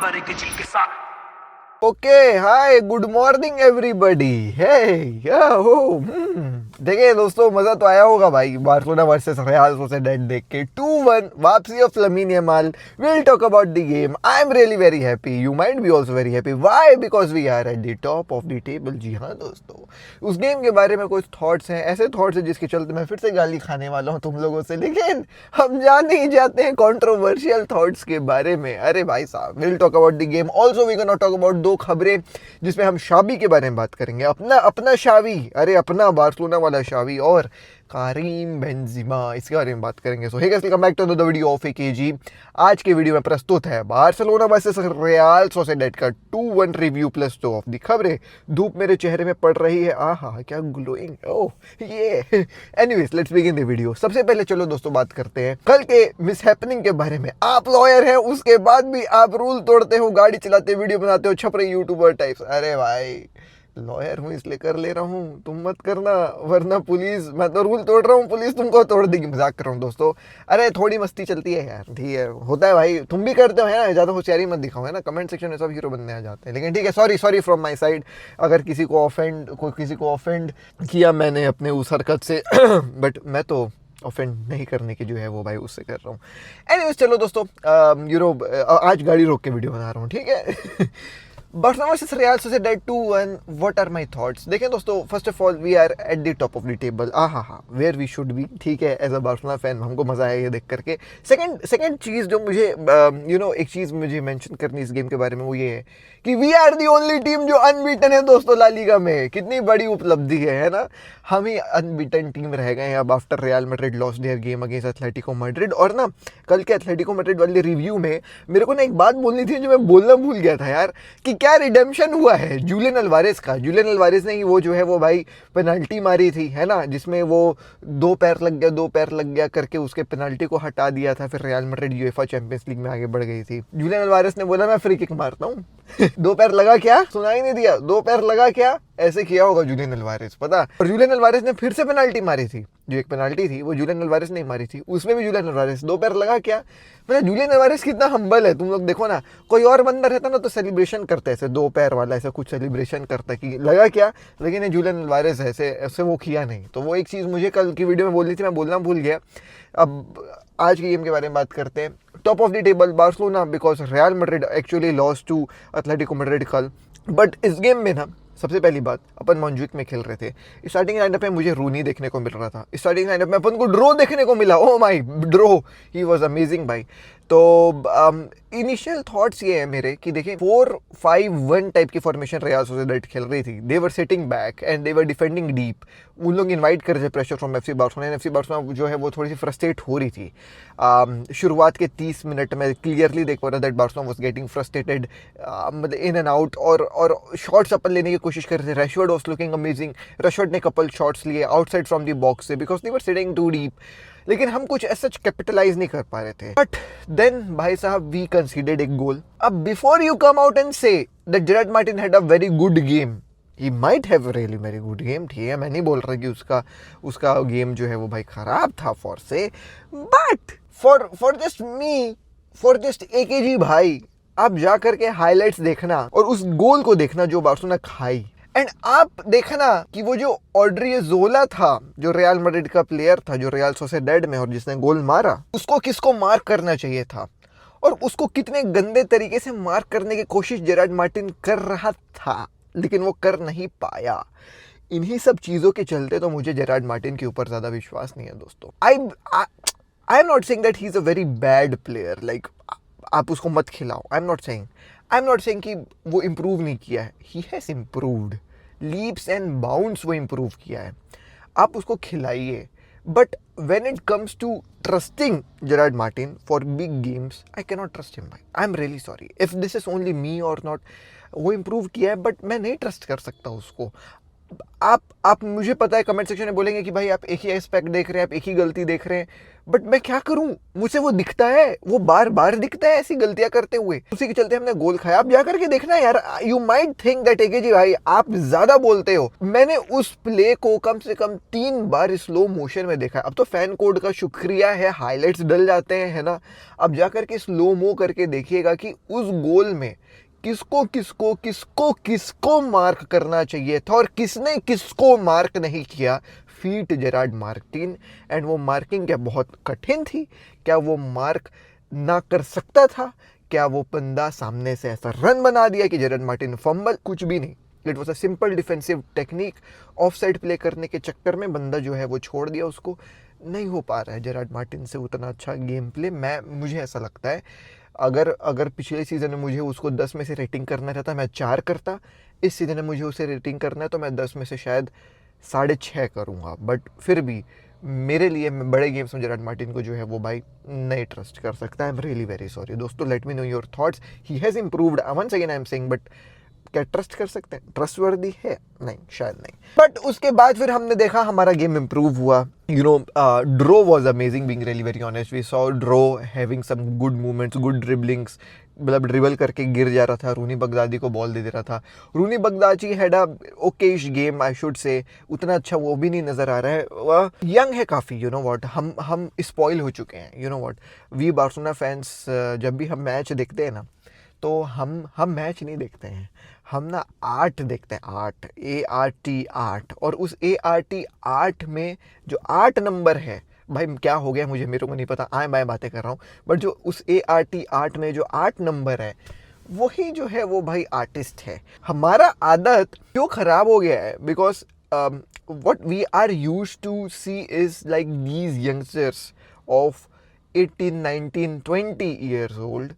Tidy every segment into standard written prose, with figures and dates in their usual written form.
खबर के चिल के साथ। Okay hi good morning everybody hey देखिए दोस्तों, मजा तो आया होगा भाई बार्सिलोना वर्सेस रियल सोसिएडाद देख के 2-1 वापसी of Lamine Yamal. Will talk about the game. I am really very happy, you might be also very happy. Why? Because we are at the top of the table. जी हाँ दोस्तों, उस game के बारे में कुछ थॉट्स हैं, ऐसे थॉट्स हैं जिसके चलते मैं फिर से गाली खाने वाला हूँ तुम लोगों से, लेकिन हम जाने ही जाते हैं कंट्रोवर्शियल थॉट्स के बारे में। अरे भाई साहब, will talk about the game. Also we can not talk about दो खबरें जिसमें हम शावी के बारे में बात करेंगे। अपना शावी, अरे अपना बार्सिलोना वाला शावी और कारीम बेंजिमा, इसके बारे में बात करेंगे। So hey guys, welcome back to the video of AKG. आज के वीडियो में प्रस्तुत है बार्सिलोना वर्सेस रियल सोसिएडाद का 2-1 रिव्यू प्लस 2 ऑफ दी खबरें। धूप मेरे चेहरे में पड़ रही है, आहा क्या ग्लोइंग, ओह ये। Anyways let's begin the video. सबसे पहले चलो दोस्तों बात करते हैं कल के मिस हैपनिंग के बारे में। आप लॉयर हैं, उसके बाद भी आप रूल तोड़ते हो, गाड़ी चलाते वीडियो बनाते हो, छपरे यूट्यूबर टाइप्स। अरे भाई लॉयर हूँ इसलिए कर ले रहा हूँ, तुम मत करना वरना पुलिस, मैं तो रूल तोड़ रहा हूँ पुलिस तुमको तोड़ देगी। मजाक कर रहा हूँ दोस्तों, अरे थोड़ी मस्ती चलती है यार, ठीक है, होता है भाई, तुम भी करते हो है ना, ज़्यादा होशियारी मत दिखाओ है ना, कमेंट सेक्शन में सब हीरो बनने आ जाते हैं। लेकिन ठीक है, सॉरी फ्रॉम माई साइड अगर किसी को ऑफेंड किया मैंने अपने उस हरकत से बट मैं तो ऑफेंड नहीं करने की जो है वो भाई उससे कर रहा हूँ। एनीवेज चलो दोस्तों, आज गाड़ी रोक के वीडियो बना रहा हूँ, ठीक है। Barcelona versus Real Sociedad 2-1, what are my thoughts? देखें दोस्तों, first of all we are at the top of the table, where we should be, ठीक है। एज अ बार्सिलोना फैन हमको मजा आया ये देख करके। सेकंड चीज़ जो मुझे एक चीज़ मुझे मेंशन करनी इस गेम के बारे में, वो ये है कि we are the only team जो अनबीटन है दोस्तों ला लीगा में। कितनी बड़ी उपलब्धि है ना, हम ही अनबीटन टीम रह गए हैं अब after real Madrid lost their game against Atletico Madrid. और ना कल के एथलेटिको मैड्रिड वाले रिव्यू में मेरे को ना एक बात बोलनी थी जो मैं बोलना भूल गया था यार, कि क्या रिडेम्पशन हुआ है जूलियन अल्वारेस का। जूलियन अल्वारेस ने ही वो जो है वो भाई पेनल्टी मारी थी है ना, जिसमें वो दो पैर लग गया करके उसके पेनल्टी को हटा दिया था, फिर real Madrid UEFA champions league में आगे बढ़ गई थी। जूलियन अल्वारेस ने बोला मैं फ्री किक मारता हूँ। दो पैर लगा क्या, सुनाई नहीं दिया, दो पैर लगा क्या, ऐसे किया होगा जूलियन अल्वारेस, पता। और जूलियन अल्वारेस ने फिर से पेनल्टी मारी थी, जो एक पेनल्टी थी वो जूलियन अल्वारेस ने मारी थी, उसमें भी जूलियन अल्वारेस दो पैर लगा क्या। मतलब जूलियन अल्वारेस कितना हम्बल है, तुम लोग देखो ना, कोई और बंदा रहता ना तो सेलिब्रेशन करते ऐसे, दो पैर वाला ऐसा कुछ सेलिब्रेशन करता कि लगा क्या, लेकिन जूलियन अल्वारेस ऐसे वो किया नहीं। तो वो एक चीज़ मुझे कल की वीडियो में बोलनी थी, मैं बोलना भूल गया। अब आज की गेम के बारे में बात करते हैं। Top of the table Barcelona, because Real Madrid actually lost to Atletico Madrid कल। बट इस गेम में ना सबसे पहली बात, अपन मोंजुइक में खेल रहे थे, स्टार्टिंग लाइनअप में मुझे रूनी देखने को मिल रहा था, स्टार्टिंग लाइनअप में अपन को ड्रो देखने को मिला। Oh my draw, he was amazing भाई। तो इनिशियल थॉट्स ये है मेरे कि देखें 4-5-1 टाइप की फॉर्मेशन रियल सोसिएडाद खेल रही थी। They were sitting back and they were defending deep. उन लोग इनवाइट कर रहे थे pressure from FC Barcelona. FC Barcelona जो है वो थोड़ी सी फ्रस्ट्रेट हो रही थी। शुरुआत के 30 मिनट में क्लियरली देख पा रहा that Barcelona was getting frustrated, मतलब इन एंड आउट, और शॉट्स अपन लेने की कोशिश कर रहे थे। Rashford was looking amazing, Rashford ने कपल शॉट्स लिए आउटसाइड फ्रॉम द बॉक्स से, because they were sitting too deep, लेकिन हम कुछ ऐसा कैपिटलाइज नहीं कर पा रहे थे। बट देन भाई साहब वी कंसीडर्ड एक गोल। अब before you come out and say that Gerrard Martin had a very good game, he might have really very good game, ठीक है, मैं नहीं बोल रहा कि उसका गेम जो है वो भाई खराब था फॉर से, but for just me, for just AKG भाई, आप जा करके हाईलाइट्स देखना और उस गोल को देखना जो बार्सिलोना खाई। एंड आप देखना कि वो जो ऑड्रियोज़ोला था, जो रियल मैड्रिड का प्लेयर था, जो रियल सोसिएडाद में और जिसने गोल मारा, उसको किसको मार्क करना चाहिए था और उसको कितने गंदे तरीके से मार्क करने की कोशिश जेरार्ड मार्टिन कर रहा था, लेकिन वो कर नहीं पाया। इन्हीं सब चीज़ों के चलते तो मुझे जेरार्ड मार्टिन के ऊपर ज़्यादा विश्वास नहीं है दोस्तों। I am not saying that he is a very bad player, like आप उसको मत खिलाओ। आई एम नॉट सेइंग कि वो इम्प्रूव नहीं किया है, he has improved leaps and bounds, वो इम्प्रूव किया है, आप उसको खिलाइए। But when it comes to trusting Gerard Martin for big games, I can not trust him भाई। I am really sorry if this is only me और not, वो improve किया है बट मैं नहीं ट्रस्ट कर सकता उसको। आप मुझे पता है कमेंट सेक्शन में बोलेंगे कि भाई आप एक ही एस्पेक्ट देख रहे हैं, आप एक ही गलती देख रहे हैं, बट मैं क्या करूं, मुझे वो दिखता है, वो बार बार दिखता है ऐसी गलतियां करते हुए, उसी के चलते हमने गोल खाया। आप जाकर के देखना यार, यू माइट थिंक दैट एके जी भाई आप ज्यादा बोलते हो, मैंने उस प्ले को कम से कम 3 बार स्लो मोशन में देखा है। अब तो फैन कोड का शुक्रिया है, हाईलाइट्स डल जाते हैं, है ना। अब जाकर के स्लो मो करके देखिएगा कि उस गोल में किसको किसको किसको किसको मार्क करना चाहिए था और किसने किसको मार्क नहीं किया। फीट जेरार्ड मार्टिन, एंड वो मार्किंग क्या बहुत कठिन थी? क्या वो मार्क ना कर सकता था? क्या वो बंदा सामने से ऐसा रन बना दिया कि जेरार्ड मार्टिन फंबल? कुछ भी नहीं। It was a simple defensive technique. Of side play करने के चक्कर में बंदा जो है वो छोड़ दिया उसको। नहीं हो पा रहा है जेरार्ड मार्टिन से उतना अच्छा गेम प्ले। मुझे ऐसा लगता है अगर पिछले सीज़न में मुझे उसको 10 में से रेटिंग करना रहता मैं 4 करता। इस सीज़न में मुझे उसे रेटिंग करना है तो मैं 10 में से शायद 6.5 करूँगा। बट फिर भी मेरे लिए मैं बड़े गेम्स में जेरार्ड मार्टिन को जो है वो भाई नहीं ट्रस्ट कर सकता। I am really very sorry दोस्तों, let me know your thoughts. He has improved, once again I am saying, but क्या ट्रस्ट कर सकते हैं? ट्रस्टवर्दी है? नहीं, शायद नहीं। बट उसके बाद फिर हमने देखा हमारा गेम इम्प्रूव हुआ। Dro was amazing, being really very honest. We saw Dro having some good movements, good dribblings, मतलब ड्रिबल करके गिर जा रहा था, रूनी बगदादी को बॉल दे रहा था। Roony Bardghji had a okish game I should say, उतना अच्छा वो भी नहीं नज़र आ रहा है। वह यंग है काफ़ी, यू नो व्हाट, हम स्पॉइल हो चुके हैं, you know what. We Barcelona fans जब भी हम मैच देखते हैं ना, तो हम मैच नहीं देखते हैं, हम ना आर्ट देखते हैं, आर्ट, ART, आर्ट। और उस ART आर्ट में जो 8 नंबर है, भाई क्या हो गया मुझे, मेरे को नहीं पता, मैं बातें कर रहा हूँ, बट जो उस ART आर्ट में जो 8 नंबर है, वही जो है वो भाई आर्टिस्ट है। हमारा आदत क्यों ख़राब हो गया है? Because what we are used to see is like these youngsters of 18, 19, 20 years old,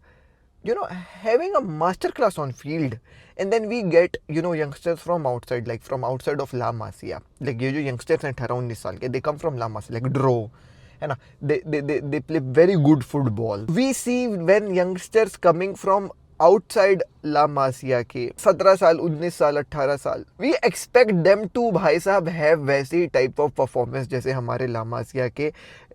you know, having a master class on field, and then we get, you know, youngsters from outside, like from outside of La Masia, like ये जो youngsters हैं 18-19 साल के, they come from La Masia, like Dro, है ना, they play very good football. We see when youngsters coming from outside La Masia के 17 साल, 19 साल, 18 साल, वी एक्सपेक्ट देम टू भाई साहब हैव वैसी टाइप ऑफ परफॉर्मेंस जैसे हमारे ला मासिया के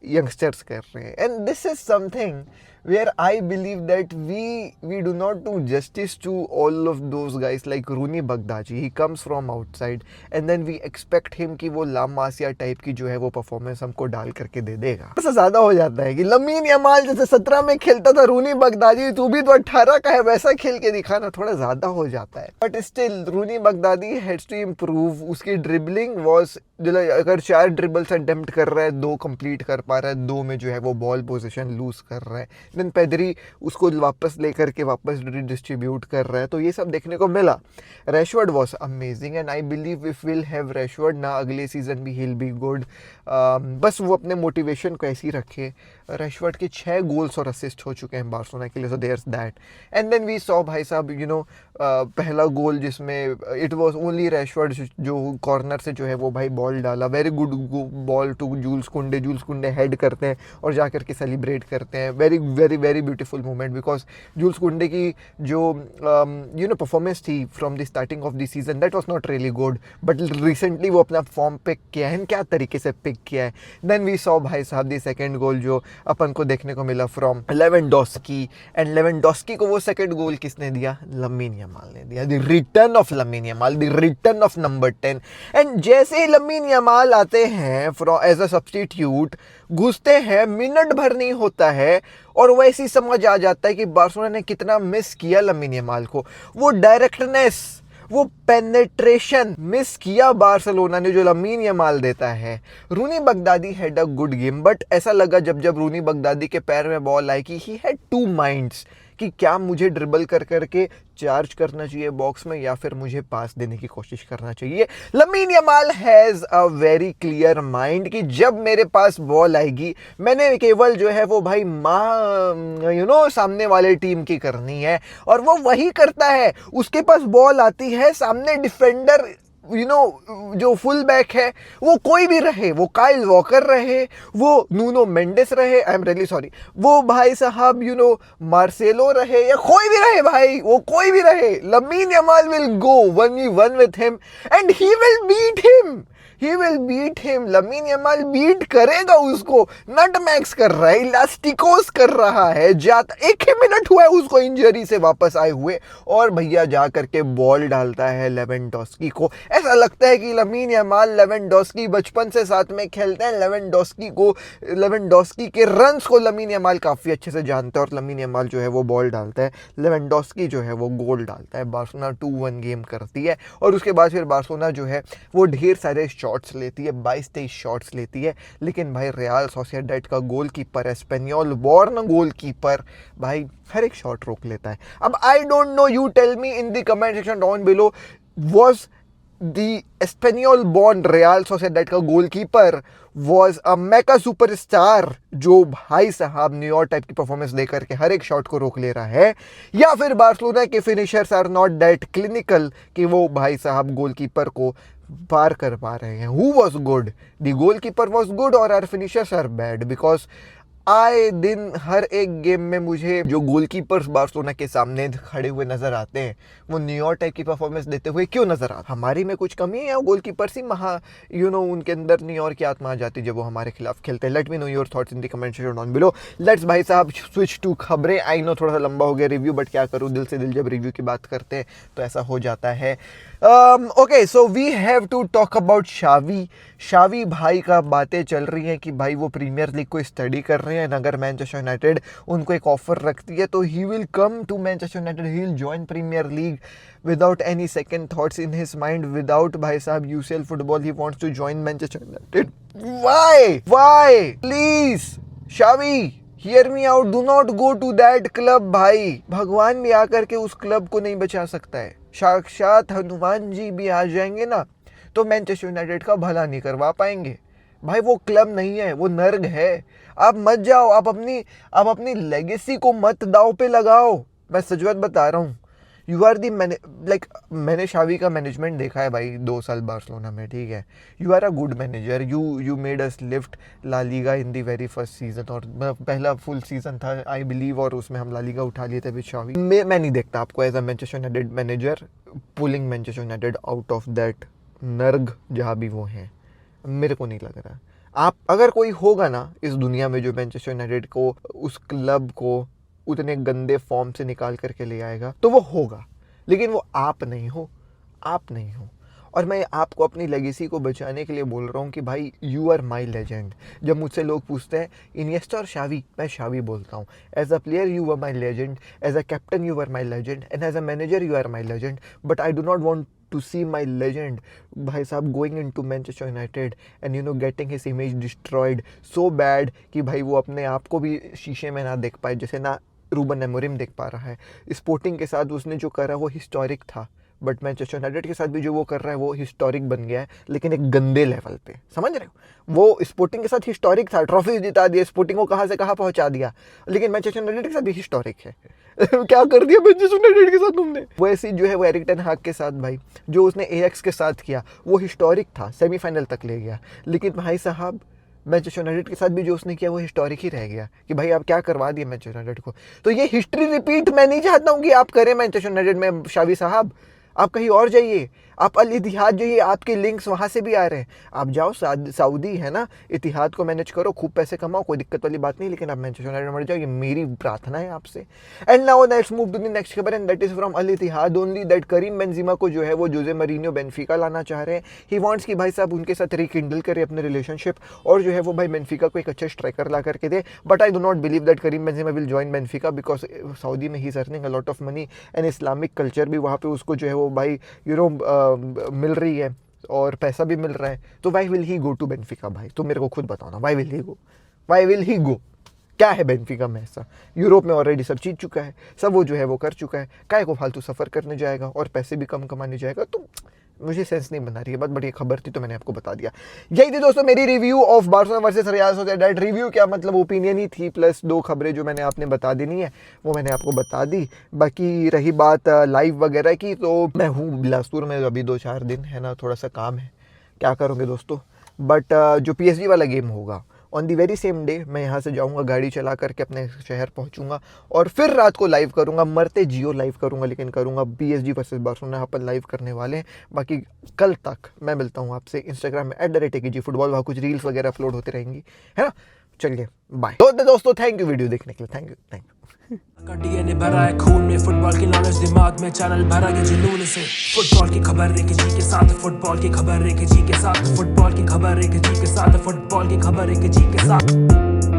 यंगस्टर्स कर रहे हैं। And this is something where I believe that we do not do justice to all of those guys like Rooney Bagdaji. He comes from outside and then we expect him कि वो La Masia type की जो है वो performance हमको डाल करके दे देगा। ऐसा ज़्यादा हो जाता है कि लमीन यमाल जैसे 17 में खेलता था, रूनी बगदादी तू भी तो 18 का है, वैसा खेल के दिखाना थोड़ा ज़्यादा हो जाता है। But still Roony Bardghji has to improve. उसकी ड्रिबलिंग वॉज, अगर 4 ड्रिबल्स अटेम्प्ट कर रहा है, 2 कंप्लीट कर पा रहा है, 2 में जो है वो बॉल पोजीशन लूज कर रहा है, देन पेदरी उसको वापस लेकर के वापस डिस्ट्रीब्यूट कर रहा है, तो ये सब देखने को मिला। Rashford was amazing and I believe if will have Rashford ना, अगले सीजन भी हिल बी गुड। बस वो अपने मोटिवेशन को ऐसे ही रखे। रैशवर्ड के 6 गोल्स और असिस्ट हो चुके हैं बार्सिलोना के लिए, so there's that. And then we saw भाई साहब, यू नो, पहला गोल जिसमें इट वॉज ओनली रैशवर्ड जो कॉर्नर से जो है वो भाई बॉल डाला, very good ball to Jules Koundé. Jules Koundé head करते हैं और जा करके सेलिब्रेट करते हैं। Very very very beautiful moment, because Jules Koundé की जो यू नो परफॉर्मेंस थी from the starting of the season, that was not really good, but recently वो अपना फॉर्म पिक किया है, क्या तरीके से पिक किया है। देन वी सॉ भाई साहब द सेकेंड गोल जो अपन को देखने को मिला फ्रॉम लेवेंडोस्की, एंड लेवेंडोस्की को वो सेकेंड गोल किसने दिया? लमीन यमाल ने दिया। The return of lamin Yamal, the return of number 10। And जैसे ही लमीन यमाल आते हैं फ्रॉम एज अ सब्स्टिट्यूट, घुसते हैं, मिनट भर नहीं होता है और वैसे ही समझ आ जाता है कि बार्सिलोना ने कितना मिस किया लमीन यमाल को। वो डायरेक्टनेस, वो पेनेट्रेशन मिस किया बार्सिलोना ने जो लमीन यमाल देता है। Roony Bardghji had a good game, but ऐसा लगा जब रूनी बगदादी के पैर में बॉल आई कि ही हैड 2 माइंड्स कि क्या मुझे ड्रिबल कर करके चार्ज करना चाहिए बॉक्स में या फिर मुझे पास देने की कोशिश करना चाहिए। Lamin Yamal has a very clear mind कि जब मेरे पास बॉल आएगी मैंने केवल जो है वो भाई यू नो सामने वाले टीम की करनी है, और वो वही करता है। उसके पास बॉल आती है, सामने डिफेंडर यू नो जो फुल बैक है वो कोई भी रहे, वो काइल वॉकर रहे, वो नूनो मेंडेस रहे, आई एम रियली सॉरी, वो भाई साहब यू नो मार्सेलो रहे या कोई भी रहे भाई, वो कोई भी रहे, Lamine Yamal will go 1v1 with him and he will beat him, he will beat him. Lamine Yamal beat करेगा उसको, नट मैक्स कर रहा है, इलास्टिकोस कर रहा है, जाता 1 ही मिनट हुआ है उसको इंजरी से वापस आए हुए, और भैया जा करके बॉल डालता है लेवेंडोस्की को। ऐसा लगता है कि लमीन यमाल लेवेंडोस्की बचपन से साथ में खेलते हैं, लेवेंडोस्की के रन्स को लमीन यमाल काफ़ी अच्छे से जानता है, और लमीन यमाल जो है वो बॉल डालता है, लेवेंडोस्की जो है वो गोल डालता है, बार्सिलोना 2-1 गेम करती है। और उसके बाद फिर बार्सिलोना जो है वो ढेर सारे शॉट्स लेती है, 22-23 शॉट्स लेती है, लेकिन भाई रियल सोसिएडाड का गोलकीपर है, स्पेनियोल बॉर्न गोलकीपर, भाई हर एक शॉट रोक लेता है। अब I don't know, you tell me in the comment section down below, was the Espanyol born Real Sociedad का goalkeeper was a mega superstar जो भाई साहब न्यूयॉर्क टाइप की परफॉर्मेंस देकर के हर एक शॉट को रोक ले रहा है, या फिर बार्सिलोना के finishers are not that clinical कि वो भाई साहब गोलकीपर को पार कर पा रहे हैं। Who was good, the goalkeeper was good और our finishers are bad? Because आए दिन हर एक गेम में मुझे जो गोलकीपर्स बार्सिलोना के सामने खड़े हुए नजर आते हैं वो न्यूयॉर्क टाइप की परफॉर्मेंस देते हुए क्यों नजर आते? हमारी में कुछ कमी है या गोलकीपर्स ही उनके अंदर न्यूयॉर्क की आत्मा आ जाती है जब वो हमारे खिलाफ खेलते हैं? Late me know your thoughts in the comment section down below. Let's भाई साहब स्विच टू खबरें। आई नो थोड़ा सा लंबा हो गया रिव्यू, बट क्या करूँ, दिल से दिल जब रिव्यू की बात करते हैं तो ऐसा हो जाता है। Okay, so we have to talk about Xavi भाई का बातें चल रही हैं कि भाई वो प्रीमियर लीग को स्टडी कर रहे हैं, अगर मैनचेस्टर यूनाइटेड उनको एक ऑफर रखती है तो he will come to Manchester United, he will join premiere league without any second thoughts in his mind, without भाई साहब UCL football, he wants to join Manchester United. Why please शावी, hear me out, do not go to that club. भाई भगवान भी आकर के उस club को नहीं बचा सकता है, साक्षात हनुमान जी भी आ जाएंगे ना तो मैनचेस्टर यूनाइटेड का भला नहीं करवा पाएंगे। भाई वो क्लब नहीं है, वो नर्क है। आप मत जाओ, आप अपनी लेगेसी को मत दाव पे लगाओ। मैं सच बात बता रहा हूँ, यू आर दी मैंने शावी का मैनेजमेंट देखा है भाई 2 साल बार्सिलोना में, ठीक है। You are a good manager, you made us lift La Liga in the very first season, और पहला फुल सीजन था आई बिलीव, और उसमें हम ला लीगा उठा लिए थे विद शावी। मैं नहीं देखता आपको as a Manchester United manager pulling Manchester United out of that नर्ग जहाँ भी वो हैं, मेरे को नहीं लग रहा। आप अगर कोई होगा ना इस दुनिया में जो मैनचेस्टर यूनाइटेड को, उस क्लब को उतने गंदे फॉर्म से निकाल करके ले आएगा तो वो होगा, लेकिन वो आप नहीं हो। और मैं आपको अपनी लेगेसी को बचाने के लिए बोल रहा हूँ कि भाई यू आर माई लेजेंड। जब मुझसे लोग पूछते हैं इनिएस्टा और शावी, मैं शावी बोलता हूँ। As a player you are my legend, as a captain you are my legend, and as a manager you are my legend, but I do not want to see my legend भाई साहब going into Manchester United and getting his image destroyed so bad कि भाई वो अपने आप को भी शीशे में ना देख पाए, जैसे ना रूबन अमोरिम देख पा रहा है। स्पोर्टिंग के साथ उसने जो करा वो हिस्टोरिक था, बट मैनचेस्टर यूनाइटेड के साथ भी जो वो कर रहा है वो हिस्टोरिक बन गया है, लेकिन एक गंदे लेवल पे, समझ रहे हो। वो स्पोर्टिंग के साथ हिस्टोरिक था, ट्रॉफी जिता दिया, स्पोर्टिंग को कहाँ से कहाँ पहुँचा दिया, लेकिन मैनचेस्टर यूनाइटेड के साथ भी हिस्टोरिक है। क्या कर दिया मैनचेस्टर यूनाइटेड के साथ तुमने। वैसे जो है वो एरिक टेन हाग के साथ भाई जो उसने एएक्स के साथ किया वो हिस्टोरिक था, सेमीफाइनल तक ले गया, लेकिन भाई साहब मैनचेस्टर यूनाइटेड के साथ भी जो उसने किया वो हिस्टोरिक ही रह गया कि भाई आप क्या करवा दिए मैनचेस्टर यूनाइटेड को। तो ये हिस्ट्री रिपीट मैं नहीं चाहता हूँ कि आप करें मैनचेस्टर यूनाइटेड में। शावी साहब आप कहीं और जाइए, आप अल इतिहाद जो ये आपके लिंक्स वहाँ से भी आ रहे हैं, आप जाओ सऊदी है ना, इतिहाद को मैनेज करो, खूब पैसे कमाओ, कोई दिक्कत वाली बात नहीं, लेकिन आप मैनचेस्टर यूनाइटेड मर जाओ, ये मेरी प्रार्थना है आपसे। And now let's move to the next खबर, and that is from Al Ittihad only that Karim Benzema को जो है वो जोजे मरीनियो बेनफिका लाना चाह रहे हैं। ही वांट्स कि भाई साहब उनके साथ रिकिंडल करे अपने रिलेशनशिप, और जो है वो भाई बेनफिका को एक अच्छा स्ट्राइकर ला करके दे। But I do not believe that Karim Benzema will join Benfica, because Saudi में he is earning a lot of money and Islamic culture भी वहाँ पे उसको जो है वो भाई मिल रही है और पैसा भी मिल रहा है। तो why will he go to Benfica? भाई तो मेरे को खुद बताओ ना, वाई विल ही गो? क्या है बेनफिका में ऐसा? यूरोप में ऑलरेडी सब जीत चुका है, सब वो जो है वो कर चुका है, काहे को फालतू सफ़र करने जाएगा और पैसे भी कम कमाने जाएगा। तो मुझे सेंस नहीं बना रही है, बट ये खबर थी तो मैंने आपको बता दिया। यही थी दोस्तों मेरी review of Barcelona versus real Sociedad. Review क्या मतलब, ओपिनियन ही थी, प्लस 2 खबरें जो मैंने आपने बता देनी है वो मैंने आपको बता दी। बाकी रही बात लाइव वगैरह की, तो मैं हूँ बिलासपुर में अभी 2-4 दिन है ना, थोड़ा सा काम है, क्या करोगे दोस्तों। बट जो PSG वाला गेम होगा on the very same day मैं यहाँ से जाऊँगा, गाड़ी चला करके अपने शहर पहुँचूंगा और फिर रात को लाइव करूँगा, मरते जियो लाइव करूँगा, लेकिन करूँगा PSG वर्सेस बार्सिलोना अपन लाइव करने वाले हैं। बाकी कल तक मैं मिलता हूँ आपसे इंस्टाग्राम में @AKG फुटबॉल, वहाँ कुछ रील्स वगैरह अपलोड होती रहेंगी, है ना। चलिए बाय दोस्तों, थैंक यू वीडियो देखने के लिए, थैंक यू। का डीएनए भरा है खून में, फुटबॉल की नॉलेज दिमाग में, चैनल भरा है जुनून से। फुटबॉल की खबर एक जी के साथ, फुटबॉल की खबर एक जी के साथ, फुटबॉल की खबर एक जी के साथ, फुटबॉल की खबर एक जी के साथ।